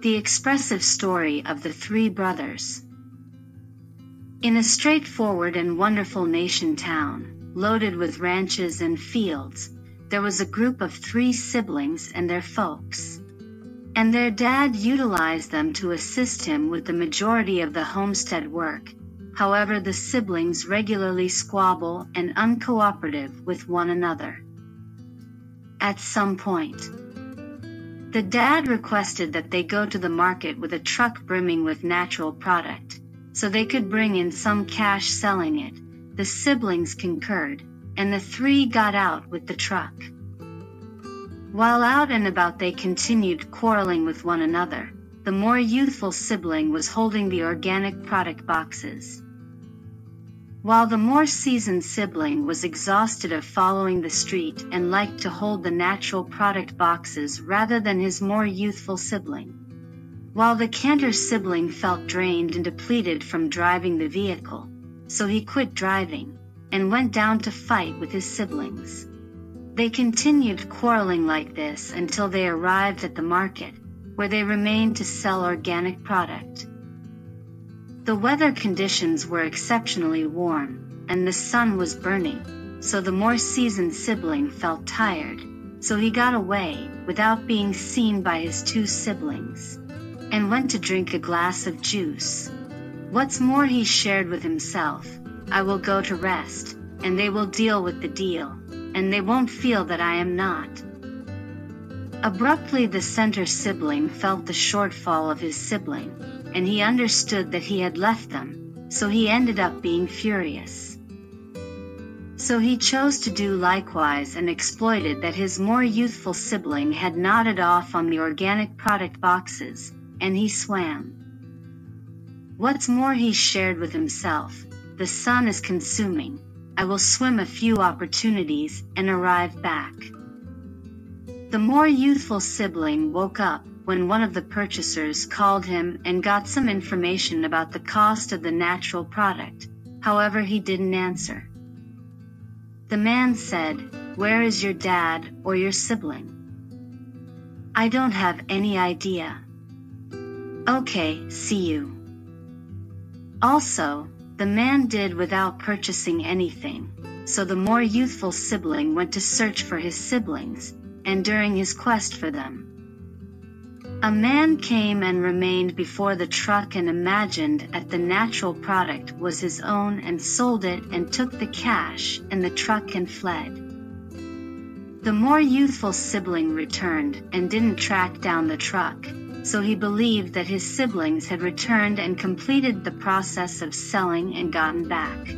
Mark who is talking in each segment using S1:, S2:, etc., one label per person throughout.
S1: The expressive story of the three brothers. In a straightforward and wonderful nation town, loaded with ranches and fields, there was a group of 3 siblings and their folks. And their dad utilized them to assist him with the majority of the homestead work. However, the siblings regularly squabble and uncooperative with one another. At some point, the dad requested that they go to the market with a truck brimming with natural product, so they could bring in some cash selling it. The siblings concurred, and the 3 got out with the truck. While out and about, they continued quarreling with one another. The more youthful sibling was holding the organic product boxes, while the more seasoned sibling was exhausted of following the street and liked to hold the natural product boxes rather than his more youthful sibling. While the canter sibling felt drained and depleted from driving the vehicle, so he quit driving and went down to fight with his siblings. They continued quarreling like this until they arrived at the market, where they remained to sell organic product. The weather conditions were exceptionally warm, and the sun was burning, so the more seasoned sibling felt tired, so he got away without being seen by his 2 siblings, and went to drink a glass of juice. What's more, he shared with himself, "I will go to rest, and they will deal with the deal, and they won't feel that I am not." Abruptly, the center sibling felt the shortfall of his sibling, and he understood that he had left them, so he ended up being furious. So he chose to do likewise and exploited that his more youthful sibling had nodded off on the organic product boxes, and he swam. What's more, he shared with himself, "The sun is consuming, I will swim a few opportunities and arrive back." The more youthful sibling woke up when one of the purchasers called him and got some information about the cost of the natural product. However, he didn't answer. The man said, "Where is your dad or your sibling?" "I don't have any idea." "Okay, see you." Also, the man did without purchasing anything, so the more youthful sibling went to search for his siblings, and during his quest for them, a man came and remained before the truck and imagined that the natural product was his own and sold it and took the cash and the truck and fled. The more youthful sibling returned and didn't track down the truck, so he believed that his siblings had returned and completed the process of selling and gotten back.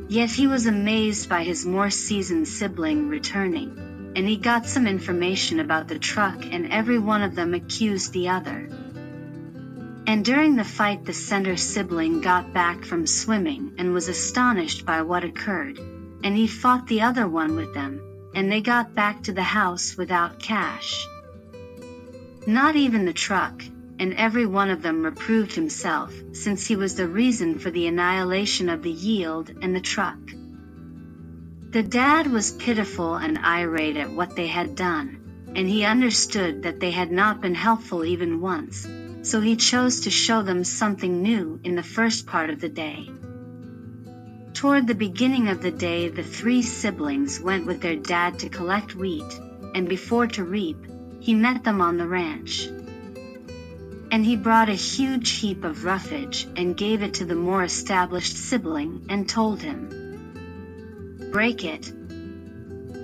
S1: Yet he was amazed by his more seasoned sibling returning, and he got some information about the truck, and every one of them accused the other. And during the fight, the center sibling got back from swimming and was astonished by what occurred, and he fought the other one with them, and they got back to the house without cash. Not even the truck, and every one of them reproved himself, since he was the reason for the annihilation of the yield and the truck. The dad was pitiful and irate at what they had done, and he understood that they had not been helpful even once, so he chose to show them something new in the first part of the day. Toward the beginning of the day, the 3 siblings went with their dad to collect wheat, and before to reap, he met them on the ranch. And he brought a huge heap of roughage and gave it to the more established sibling and told him, "Break it."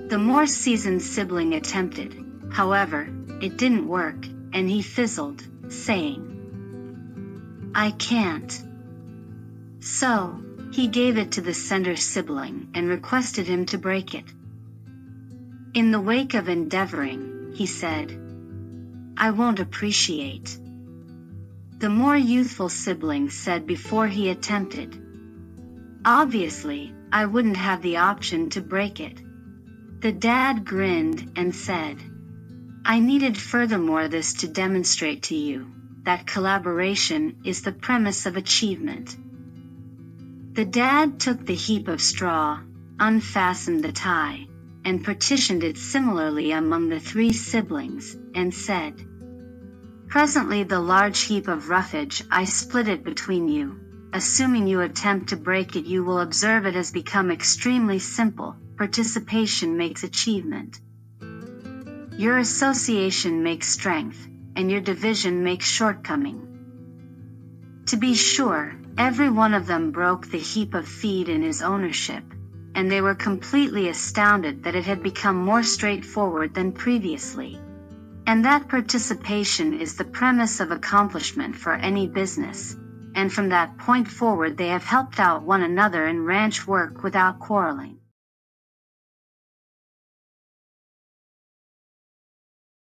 S1: The more seasoned sibling attempted, however, it didn't work, and he fizzled, saying, "I can't." So, he gave it to the center sibling and requested him to break it. In the wake of endeavoring, he said, "I won't appreciate." The more youthful sibling said before he attempted, "Obviously, I wouldn't have the option to break it." The dad grinned and said, "I needed furthermore this to demonstrate to you that collaboration is the premise of achievement." The dad took the heap of straw, unfastened the tie, and partitioned it similarly among the 3 siblings, and said, Presently the large heap of roughage, I split it between you. Assuming you attempt to break it, you will observe it has become extremely simple. Participation makes achievement. Your association makes strength, and your division makes shortcoming. To be sure, every one of them broke the heap of feed in his ownership, and they were completely astounded that it had become more straightforward than previously. And that participation is the premise of accomplishment for any business, and from that point forward they have helped out one another in ranch work without quarreling.